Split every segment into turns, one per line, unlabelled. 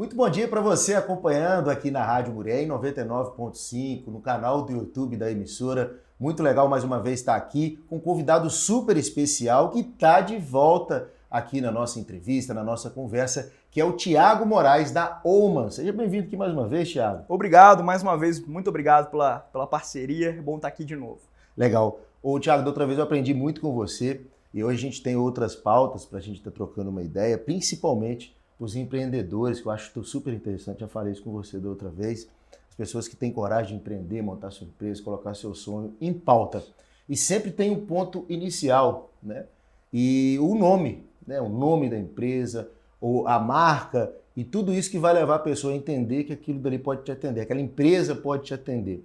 Muito bom dia para você acompanhando aqui na Rádio Murié, em 99.5, no canal do YouTube da emissora. Muito legal mais uma vez estar aqui com um convidado super especial que está de volta aqui na nossa entrevista, na nossa conversa, que é o Thiago Moraes da Oman. Seja bem-vindo aqui mais uma vez, Thiago.
Obrigado, mais uma vez, muito obrigado pela parceria, é bom estar aqui de novo.
Legal. Ô, Thiago, da outra vez eu aprendi muito com você e hoje a gente tem outras pautas para a gente estar trocando uma ideia, principalmente os empreendedores, que eu acho super interessante, já falei isso com você da outra vez, as pessoas que têm coragem de empreender, montar sua empresa, colocar seu sonho em pauta. E sempre tem um ponto inicial, né? E o nome, né? O nome da empresa, ou a marca, e tudo isso que vai levar a pessoa a entender que aquilo dali pode te atender, aquela empresa pode te atender.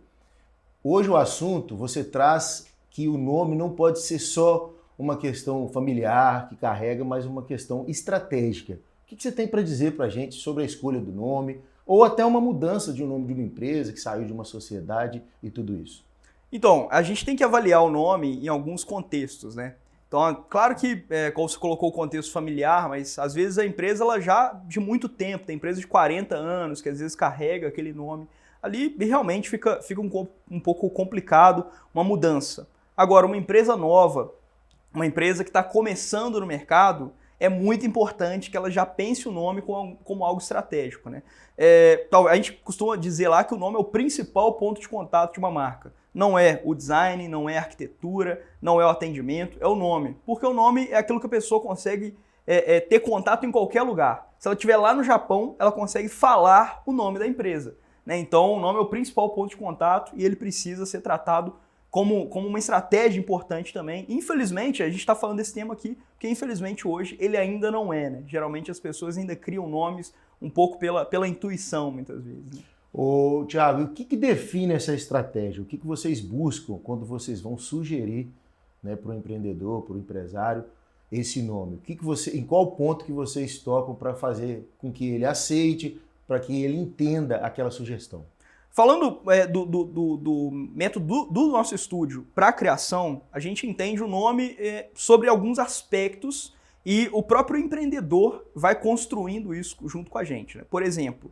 Hoje o assunto, você traz que o nome não pode ser só uma questão familiar que carrega, mas uma questão estratégica. O que você tem para dizer para a gente sobre a escolha do nome, ou até uma mudança de um nome de uma empresa que saiu de uma sociedade e tudo isso?
Então, a gente tem que avaliar o nome em alguns contextos, né? Então, claro que, como você colocou o contexto familiar, mas às vezes a empresa ela já de muito tempo, tem empresa de 40 anos, que às vezes carrega aquele nome. Ali realmente fica um pouco complicado uma mudança. Agora, uma empresa nova, uma empresa que está começando no mercado, é muito importante que ela já pense o nome como algo estratégico, né? A gente costuma dizer lá que o nome é o principal ponto de contato de uma marca. Não é o design, não é a arquitetura, não é o atendimento, é o nome. Porque o nome é aquilo que a pessoa consegue ter contato em qualquer lugar. Se ela estiver lá no Japão, ela consegue falar o nome da empresa, né? Então o nome é o principal ponto de contato e ele precisa ser tratado como uma estratégia importante também. Infelizmente, a gente está falando desse tema aqui, porque infelizmente hoje ele ainda não é, né? Geralmente as pessoas ainda criam nomes um pouco pela intuição, muitas vezes, né?
Ô, Thiago, o que define essa estratégia? O que vocês buscam quando vocês vão sugerir, né, para o empreendedor, para o empresário, esse nome? Em qual ponto que vocês tocam para fazer com que ele aceite, para que ele entenda aquela sugestão?
Falando do método do nosso estúdio para a criação, a gente entende o nome sobre alguns aspectos e o próprio empreendedor vai construindo isso junto com a gente, né? Por exemplo,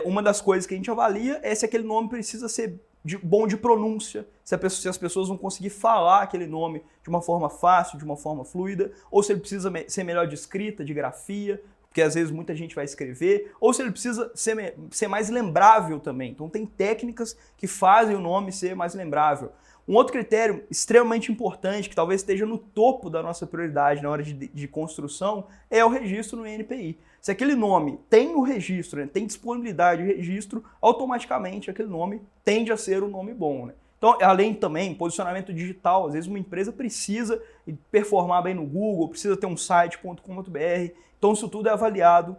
uma das coisas que a gente avalia é se aquele nome precisa ser bom de pronúncia, se as pessoas vão conseguir falar aquele nome de uma forma fácil, de uma forma fluida, ou se ele precisa ser melhor de escrita, de grafia, porque às vezes muita gente vai escrever, ou se ele precisa ser mais lembrável também. Então tem técnicas que fazem o nome ser mais lembrável. Um outro critério extremamente importante, que talvez esteja no topo da nossa prioridade na hora de construção, é o registro no INPI. Se aquele nome tem o registro, né, tem disponibilidade de registro, automaticamente aquele nome tende a ser um nome bom, né? Então, além também, posicionamento digital, às vezes uma empresa precisa performar bem no Google, precisa ter um site.com.br, então isso tudo é avaliado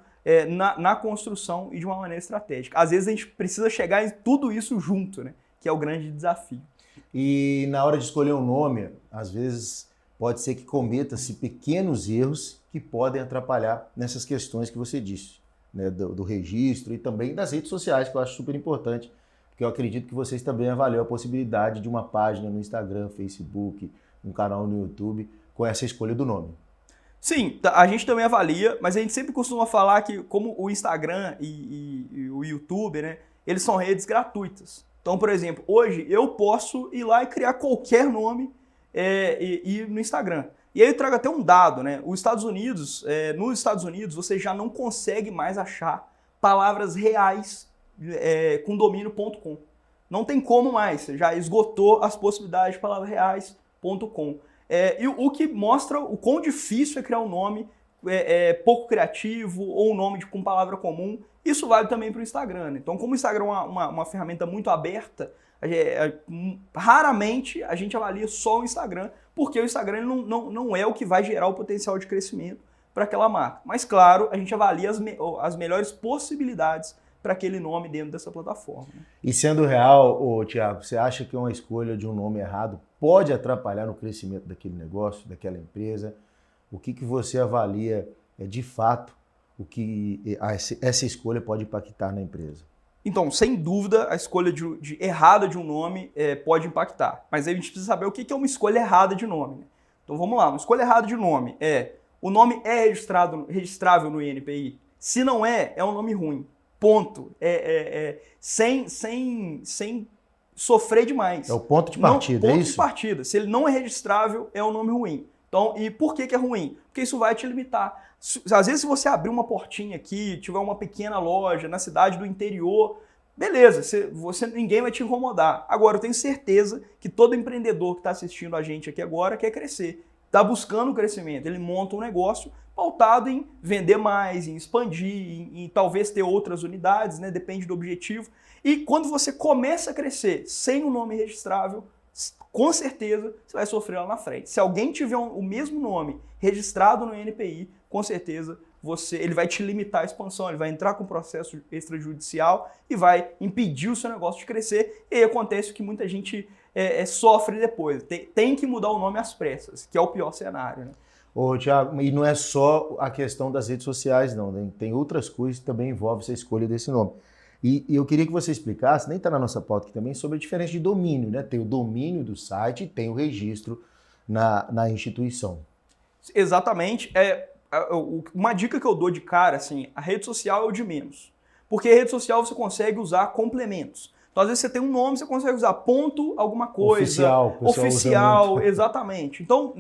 na construção e de uma maneira estratégica. Às vezes a gente precisa chegar em tudo isso junto, né? Que é o grande desafio.
E na hora de escolher um nome, às vezes pode ser que cometa-se pequenos erros que podem atrapalhar nessas questões que você disse, né? Do registro e também das redes sociais, que eu acho super importante, porque eu acredito que vocês também avaliam a possibilidade de uma página no Instagram, Facebook, um canal no YouTube, com essa escolha do nome.
Sim, a gente também avalia, mas a gente sempre costuma falar que como o Instagram e o YouTube, né, eles são redes gratuitas. Então, por exemplo, hoje eu posso ir lá e criar qualquer nome no Instagram. E aí eu trago até um dado, né? Nos Estados Unidos você já não consegue mais achar palavras reais com domínio.com. Não tem como mais, você já esgotou as possibilidades de palavras reais.com. E o que mostra o quão difícil é criar um nome pouco criativo ou um nome com palavra comum. Isso vale também para o Instagram, né? Então, como o Instagram é uma ferramenta muito aberta, raramente a gente avalia só o Instagram, porque o Instagram não é o que vai gerar o potencial de crescimento para aquela marca. Mas, claro, a gente avalia as melhores possibilidades para aquele nome dentro dessa plataforma.
E sendo real, Thiago, você acha que uma escolha de um nome errado pode atrapalhar no crescimento daquele negócio, daquela empresa? O que você avalia de fato o que essa escolha pode impactar na empresa?
Então, sem dúvida, a escolha errada de um nome pode impactar. Mas aí a gente precisa saber o que é uma escolha errada de nome, né? Então vamos lá, uma escolha errada de nome o nome é registrável no INPI? Se não é, é um nome ruim. Ponto. Sem sofrer demais.
É o ponto de partida,
não,
é
ponto
isso?
de partida. Se ele não é registrável, é um nome ruim. Então, e por que é ruim? Porque isso vai te limitar. Às vezes, se você abrir uma portinha aqui, tiver uma pequena loja na cidade do interior, beleza, ninguém vai te incomodar. Agora, eu tenho certeza que todo empreendedor que está assistindo a gente aqui agora quer crescer. Está buscando crescimento. Ele monta um negócio pautado em vender mais, em expandir, em talvez ter outras unidades, né? Depende do objetivo. E quando você começa a crescer sem um nome registrável, com certeza você vai sofrer lá na frente. Se alguém tiver o mesmo nome registrado no NPI, com certeza ele vai te limitar a expansão, ele vai entrar com processo extrajudicial e vai impedir o seu negócio de crescer. E aí acontece o que muita gente sofre depois. Tem que mudar o nome às pressas, que é o pior cenário, né?
Ô, Thiago, e não é só a questão das redes sociais, não, né? Tem outras coisas que também envolvem essa escolha desse nome. E eu queria que você explicasse, nem está na nossa pauta aqui também, sobre a diferença de domínio, né? Tem o domínio do site e tem o registro na instituição.
Exatamente. Uma dica que eu dou de cara, assim, a rede social é o de menos. Porque a rede social você consegue usar complementos. Então, às vezes você tem um nome, você consegue usar ponto alguma coisa. Oficial, exatamente. Então,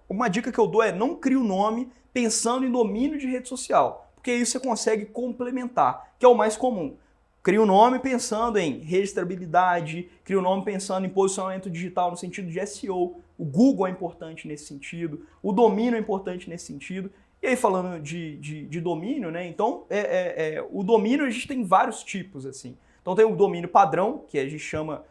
uma dica que eu dou é não crie o nome pensando em domínio de rede social. Porque isso você consegue complementar, que é o mais comum. Cria o nome pensando em registrabilidade, cria o nome pensando em posicionamento digital no sentido de SEO. O Google é importante nesse sentido, o domínio é importante nesse sentido. E aí, falando de domínio, né? Então, o domínio a gente tem vários tipos, assim. Então, tem o domínio padrão, que a gente chama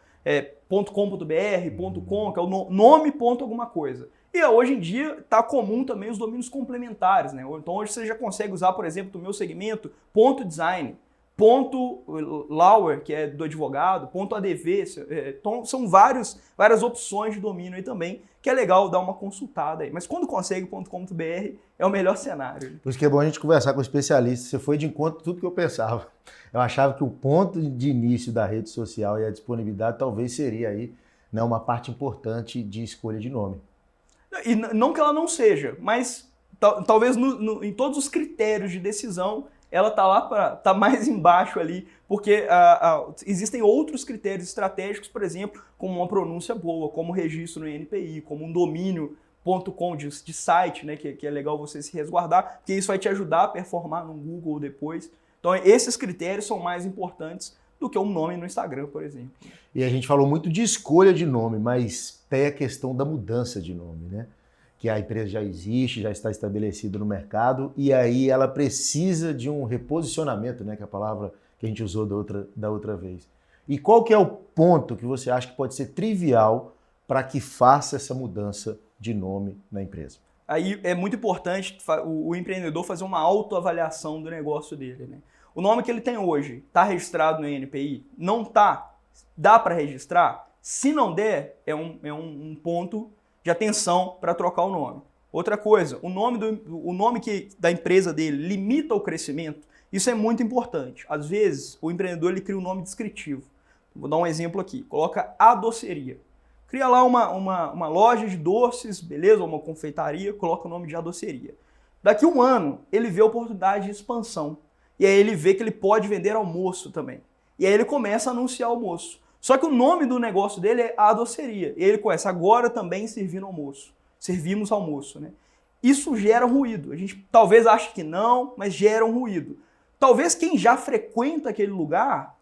.com.br, .com, que é o nome ponto alguma coisa. E hoje em dia está comum também os domínios complementares, né? Então, hoje você já consegue usar, por exemplo, do meu segmento, .design, .lauer, que é do advogado, .adv. Então, são várias opções de domínio aí também, que é legal dar uma consultada aí. Mas quando consegue .com.br, é o melhor cenário.
Por isso que é bom a gente conversar com o especialista. Você foi de encontro tudo que eu pensava. Eu achava que o ponto de início da rede social e a disponibilidade talvez seria aí, né, uma parte importante de escolha de nome.
E não que ela não seja, mas talvez em todos os critérios de decisão ela tá mais embaixo ali, porque existem outros critérios estratégicos, por exemplo, como uma pronúncia boa, como registro no INPI, como um domínio.com de site, né, que é legal você se resguardar, porque isso vai te ajudar a performar no Google depois. Então esses critérios são mais importantes do que um nome no Instagram, por exemplo.
E a gente falou muito de escolha de nome, mas tem a questão da mudança de nome, né? Que a empresa já existe, já está estabelecida no mercado, e aí ela precisa de um reposicionamento, né? Que é a palavra que a gente usou da outra vez. E qual que é o ponto que você acha que pode ser trivial para que faça essa mudança de nome na empresa?
Aí é muito importante o empreendedor fazer uma autoavaliação do negócio dele, né? O nome que ele tem hoje está registrado no INPI? Não está? Dá para registrar? Se não der, é um ponto de atenção para trocar o nome. Outra coisa, o nome da empresa dele limita o crescimento, isso é muito importante. Às vezes, o empreendedor ele cria um nome descritivo. Vou dar um exemplo aqui. Coloca a doceria. Cria lá uma loja de doces, beleza? Ou uma confeitaria, coloca o nome de a doceria. Daqui a um ano, ele vê a oportunidade de expansão. E aí ele vê que ele pode vender almoço também. E aí ele começa a anunciar almoço. Só que o nome do negócio dele é a doceria. E ele começa agora também servindo almoço. Servimos almoço, né? Isso gera ruído. A gente talvez ache que não, mas gera um ruído. Talvez quem já frequenta aquele lugar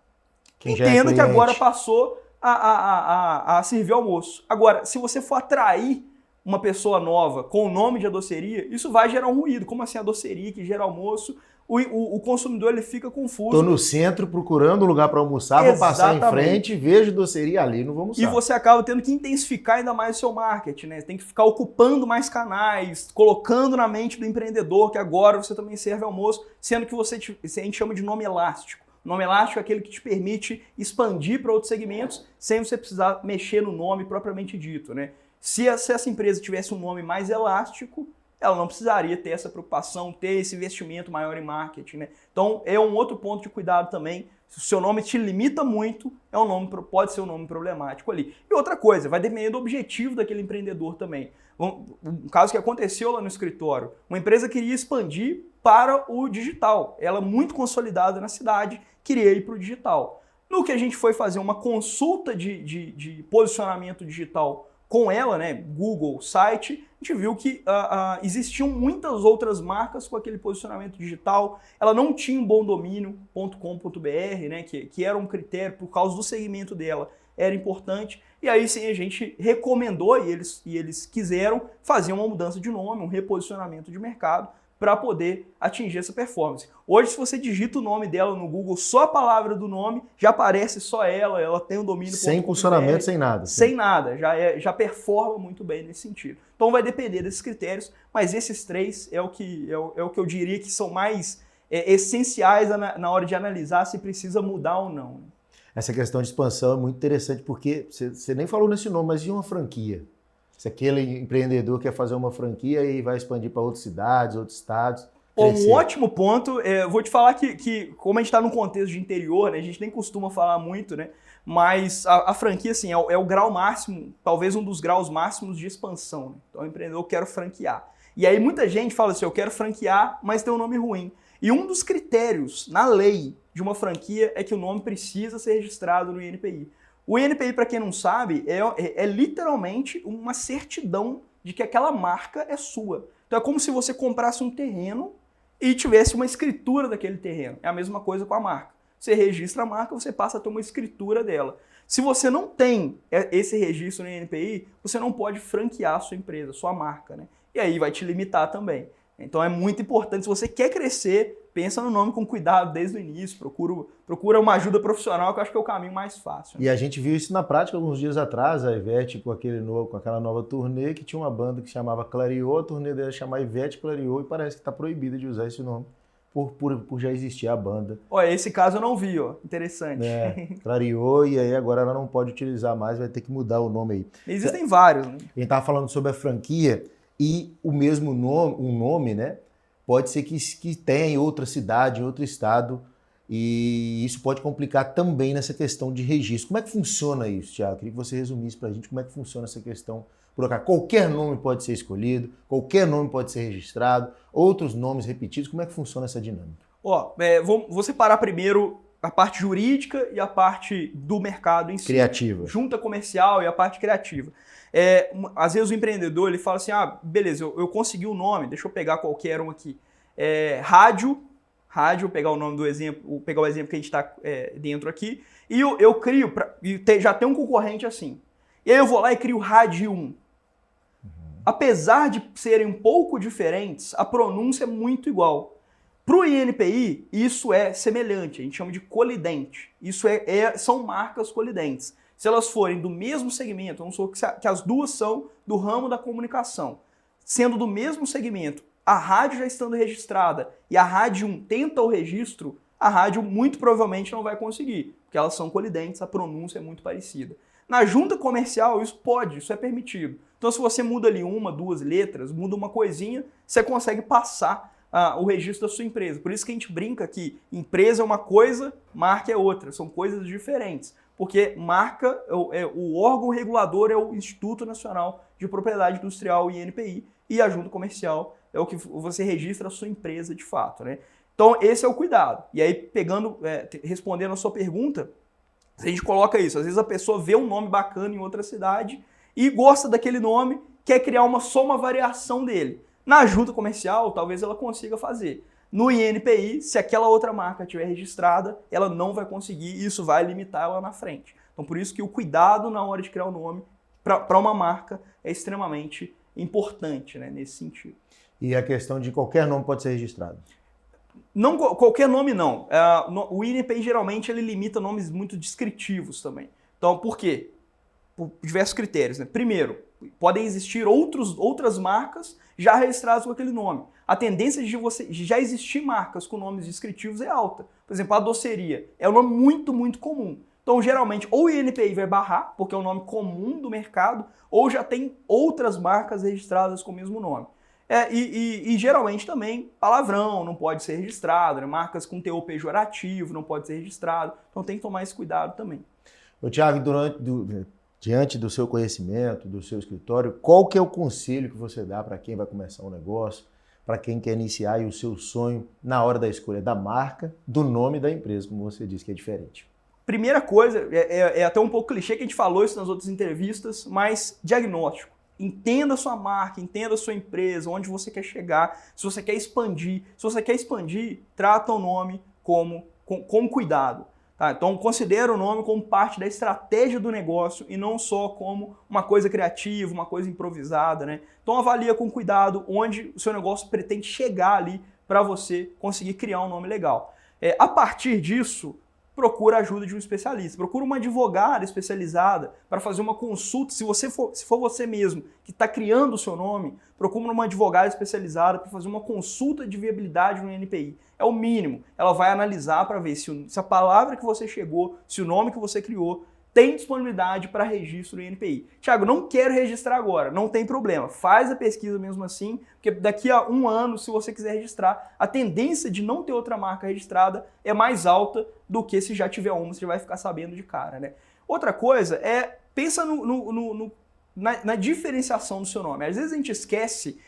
entenda que agora passou a servir almoço. Agora, se você for atrair uma pessoa nova com o nome de a doceria, isso vai gerar um ruído. Como assim a doceria que gera almoço? O consumidor ele fica confuso.
Estou no centro procurando um lugar para almoçar, vou passar em frente, vejo doceria ali, não vou almoçar.
E você acaba tendo que intensificar ainda mais o seu marketing, né? Tem que ficar ocupando mais canais, colocando na mente do empreendedor que agora você também serve almoço, sendo que a gente chama de nome elástico. O nome elástico é aquele que te permite expandir para outros segmentos sem você precisar mexer no nome propriamente dito, né? Se essa empresa tivesse um nome mais elástico, ela não precisaria ter essa preocupação, ter esse investimento maior em marketing, né? Então, é um outro ponto de cuidado também. Se o seu nome te limita muito, pode ser um nome problemático ali. E outra coisa, vai depender do objetivo daquele empreendedor também. Um caso que aconteceu lá no escritório, uma empresa queria expandir para o digital. Ela é muito consolidada na cidade, queria ir para o digital. No que a gente foi fazer uma consulta de posicionamento digital com ela, né, Google, site, a gente viu que existiam muitas outras marcas com aquele posicionamento digital. Ela não tinha um bom domínio.com.br, né, que era um critério por causa do segmento dela, era importante. E aí sim a gente recomendou e eles quiseram fazer uma mudança de nome, um reposicionamento de mercado para poder atingir essa performance. Hoje, se você digita o nome dela no Google, só a palavra do nome, já aparece só ela tem um domínio.
Sem funcionamento, sem nada.
Sem nada, já performa muito bem nesse sentido. Então vai depender desses critérios, mas esses três é o que eu diria que são mais essenciais na hora de analisar se precisa mudar ou não.
Essa questão de expansão é muito interessante porque você nem falou nesse nome, mas e uma franquia? Se aquele empreendedor quer fazer uma franquia e vai expandir para outras cidades, outros estados.
Um ótimo ponto. Vou te falar que como a gente está num contexto de interior, né, a gente nem costuma falar muito, né? Mas a franquia assim, é o grau máximo, talvez um dos graus máximos de expansão. Né? Então, o empreendedor quer franquear. E aí muita gente fala assim, eu quero franquear, mas tem um nome ruim. E um dos critérios na lei de uma franquia é que o nome precisa ser registrado no INPI. O INPI, para quem não sabe, é literalmente uma certidão de que aquela marca é sua. Então é como se você comprasse um terreno e tivesse uma escritura daquele terreno. É a mesma coisa com a marca. Você registra a marca, você passa a ter uma escritura dela. Se você não tem esse registro no INPI, você não pode franquear a sua empresa, a sua marca, né? E aí vai te limitar também. Então é muito importante, se você quer crescer, pensa no nome com cuidado desde o início, procura uma ajuda profissional, que eu acho que é o caminho mais fácil. Né?
E a gente viu isso na prática alguns dias atrás, a Ivete com aquela nova turnê, que tinha uma banda que chamava Clareou, a turnê dela chamava Ivete Clareou, e parece que está proibida de usar esse nome, por já existir a banda.
Olha, esse caso eu não vi, ó. Interessante.
Clareou, e aí agora ela não pode utilizar mais, vai ter que mudar o nome aí.
Existem vários, né?
A gente estava falando sobre a franquia, e o mesmo nome, um nome, né? Pode ser que tenha em outra cidade, em outro estado, e isso pode complicar também nessa questão de registro. Como é que funciona isso, Thiago? Queria que você resumisse para a gente como é que funciona essa questão. Por cá, qualquer nome pode ser escolhido, qualquer nome pode ser registrado, outros nomes repetidos. Como é que funciona essa dinâmica?
Vou separar primeiro a parte jurídica e a parte do mercado em si.
Criativa.
Junta comercial e a parte criativa. Às vezes o empreendedor ele fala assim, beleza, eu consegui o nome, deixa eu pegar qualquer um aqui. Rádio, pegar o nome do exemplo, pegar o exemplo que a gente está dentro aqui, e eu crio, já tem um concorrente assim. E aí eu vou lá e crio Rádio 1. Apesar de serem um pouco diferentes, a pronúncia é muito igual. Para o INPI, isso é semelhante, a gente chama de colidente. Isso são marcas colidentes. Se elas forem do mesmo segmento, vamos supor que as duas são do ramo da comunicação, sendo do mesmo segmento, a rádio já estando registrada e a Rádio 1 tenta o registro, a rádio muito provavelmente não vai conseguir, porque elas são colidentes, a pronúncia é muito parecida. Na junta comercial, isso é permitido. Então, se você muda ali uma, duas letras, muda uma coisinha, você consegue passar o registro da sua empresa. Por isso que a gente brinca que empresa é uma coisa, marca é outra. São coisas diferentes. Porque marca, o órgão regulador é o Instituto Nacional de Propriedade Industrial, INPI, e a junta comercial é o que você registra a sua empresa de fato, né? Então, esse é o cuidado. E aí, respondendo a sua pergunta, a gente coloca isso. Às vezes a pessoa vê um nome bacana em outra cidade e gosta daquele nome, quer criar só uma variação dele. Na junta comercial, talvez ela consiga fazer. No INPI, se aquela outra marca estiver registrada, ela não vai conseguir e isso vai limitar ela na frente. Então, por isso que o cuidado na hora de criar o nome para uma marca é extremamente importante, né, nesse sentido.
E a questão de qualquer nome pode ser registrado?
Não, qualquer nome não. O INPI geralmente ele limita nomes muito descritivos também. Então, por quê? Por diversos critérios. Né? Primeiro, podem existir outras marcas já registradas com aquele nome. A tendência de já existir marcas com nomes descritivos é alta. Por exemplo, a doceria é um nome muito, muito comum. Então, geralmente, ou o INPI vai barrar, porque é um nome comum do mercado, ou já tem outras marcas registradas com o mesmo nome. E geralmente também palavrão não pode ser registrado, né? Marcas com teor pejorativo não pode ser registrado. Então tem que tomar esse cuidado também.
Ô, Thiago, diante do seu conhecimento, do seu escritório, qual que é o conselho que você dá para quem vai começar um negócio? para quem quer iniciar aí o seu sonho na hora da escolha da marca, do nome da empresa, como você disse, que é diferente?
Primeira coisa, é até um pouco clichê que a gente falou isso nas outras entrevistas, mas diagnóstico. Entenda a sua marca, entenda a sua empresa, onde você quer chegar, se você quer expandir. Se você quer expandir, trata o nome com cuidado. Tá? Então considera o nome como parte da estratégia do negócio e não só como uma coisa criativa, uma coisa improvisada. Né? Então avalia com cuidado onde o seu negócio pretende chegar ali para você conseguir criar um nome legal. A partir disso, procura a ajuda de um especialista, procura uma advogada especializada para fazer uma consulta. Se for você mesmo que está criando o seu nome, procura uma advogada especializada para fazer uma consulta de viabilidade no INPI. É o mínimo. Ela vai analisar para ver se a palavra que você chegou, se o nome que você criou, tem disponibilidade para registro no INPI. Tiago, não quero registrar agora, não tem problema. Faz a pesquisa mesmo assim, porque daqui a 1 ano, se você quiser registrar, a tendência de não ter outra marca registrada é mais alta do que se já tiver uma, você já vai ficar sabendo de cara. Né? Outra coisa pensa na diferenciação do seu nome. Às vezes a gente esquece,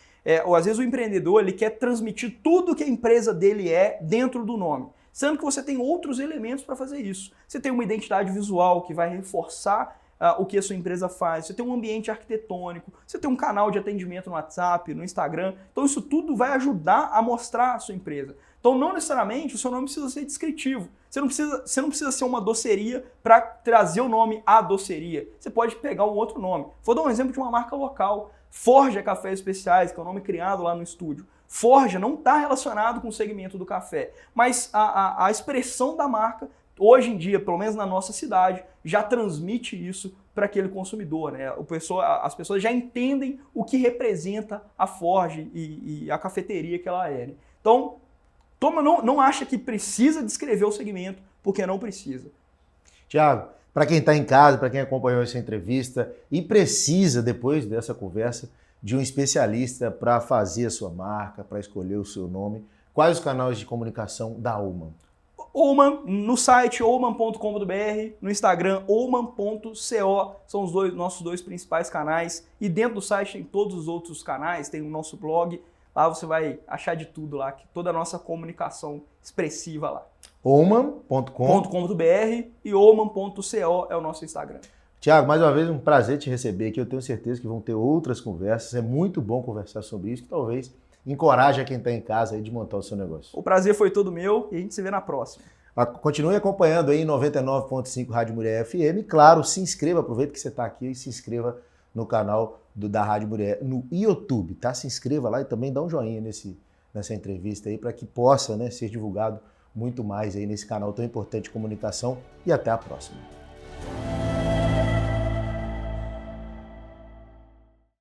ou às vezes o empreendedor ele quer transmitir tudo que a empresa dele é dentro do nome. Sendo que você tem outros elementos para fazer isso. Você tem uma identidade visual que vai reforçar o que a sua empresa faz, você tem um ambiente arquitetônico, você tem um canal de atendimento no WhatsApp, no Instagram. Então isso tudo vai ajudar a mostrar a sua empresa. Então não necessariamente o seu nome precisa ser descritivo. Você não precisa ser uma doceria para trazer o nome A Doceria. Você pode pegar um outro nome. Vou dar um exemplo de uma marca local. Forja Cafés Especiais, que é o nome criado lá no estúdio. Forja não está relacionado com o segmento do café, mas a expressão da marca, hoje em dia, pelo menos na nossa cidade, já transmite isso para aquele consumidor. Né? As pessoas já entendem o que representa a Forja e a cafeteria que ela é. Né? Então, não acha que precisa descrever o segmento, porque não precisa.
Tiago, para quem está em casa, para quem acompanhou essa entrevista e precisa, depois dessa conversa, de um especialista para fazer a sua marca, para escolher o seu nome, quais os canais de comunicação da Ullmann?
Ullmann, no site ullmann.com.br, no Instagram ullmann.co, são os nossos dois principais canais. E dentro do site tem todos os outros canais, tem o nosso blog, lá você vai achar de tudo lá, toda a nossa comunicação expressiva lá. ullmann.com.br e ullmann.co é o nosso Instagram.
Tiago, mais uma vez um prazer te receber aqui, eu tenho certeza que vão ter outras conversas, é muito bom conversar sobre isso, que talvez encoraje a quem está em casa aí de montar o seu negócio.
O prazer foi todo meu e a gente se vê na próxima.
Continue acompanhando aí em 99.5 Rádio Muriel FM, claro, se inscreva, aproveita que você está aqui e se inscreva no canal da Rádio Muriel, no YouTube, tá? Se inscreva lá e também dá um joinha nessa entrevista aí para que possa, né, ser divulgado muito mais aí nesse canal tão importante de comunicação e até a próxima.